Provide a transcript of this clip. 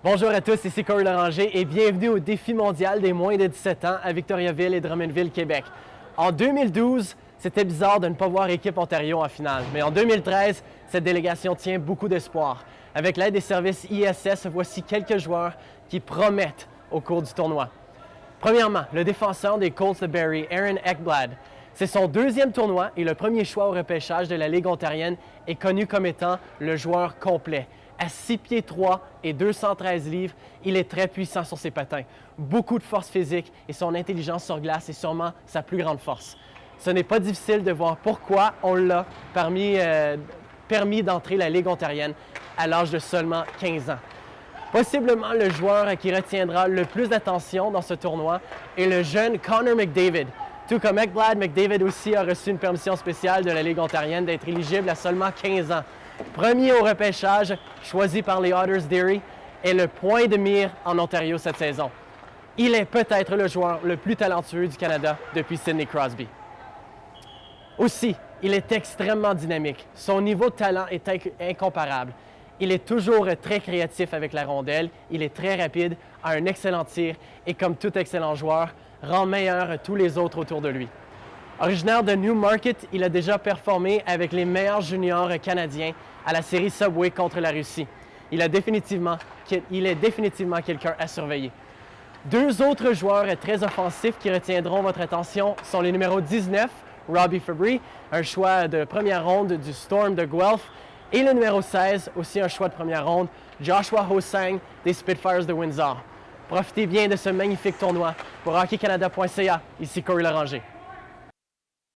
Bonjour à tous, ici Corey Loranger et bienvenue au défi mondial des moins de 17 ans à Victoriaville et Drummondville, Québec. En 2012, c'était bizarre de ne pas voir Équipe Ontario en finale, mais en 2013, cette délégation tient beaucoup d'espoir. Avec l'aide des services ISS, voici quelques joueurs qui promettent au cours du tournoi. Premièrement, le défenseur des Colts de Barrie, Aaron Ekblad. C'est son deuxième tournoi et le premier choix au repêchage de la Ligue ontarienne est connu comme étant le joueur complet. À 6 pieds 3 et 213 livres, il est très puissant sur ses patins. Beaucoup de force physique et son intelligence sur glace est sûrement sa plus grande force. Ce n'est pas difficile de voir pourquoi on l'a permis d'entrer la Ligue ontarienne à l'âge de seulement 15 ans. Possiblement le joueur qui retiendra le plus d'attention dans ce tournoi est le jeune Connor McDavid. Tout comme Ekblad, McDavid aussi a reçu une permission spéciale de la Ligue ontarienne d'être éligible à seulement 15 ans. Premier au repêchage, choisi par les Otters d'Erie, est le point de mire en Ontario cette saison. Il est peut-être le joueur le plus talentueux du Canada depuis Sidney Crosby. Aussi, il est extrêmement dynamique. Son niveau de talent est incomparable. Il est toujours très créatif avec la rondelle, il est très rapide, a un excellent tir et comme tout excellent joueur, rend meilleur tous les autres autour de lui. Originaire de Newmarket, il a déjà performé avec les meilleurs juniors canadiens à la série Subway contre la Russie. Il est définitivement quelqu'un à surveiller. Deux autres joueurs très offensifs qui retiendront votre attention sont les numéros 19, Robbie Fabry, un choix de première ronde du Storm de Guelph, et le numéro 16, aussi un choix de première ronde, Joshua Ho-Sang des Spitfires de Windsor. Profitez bien de ce magnifique tournoi. Pour hockeycanada.ca, ici Corey Loranger.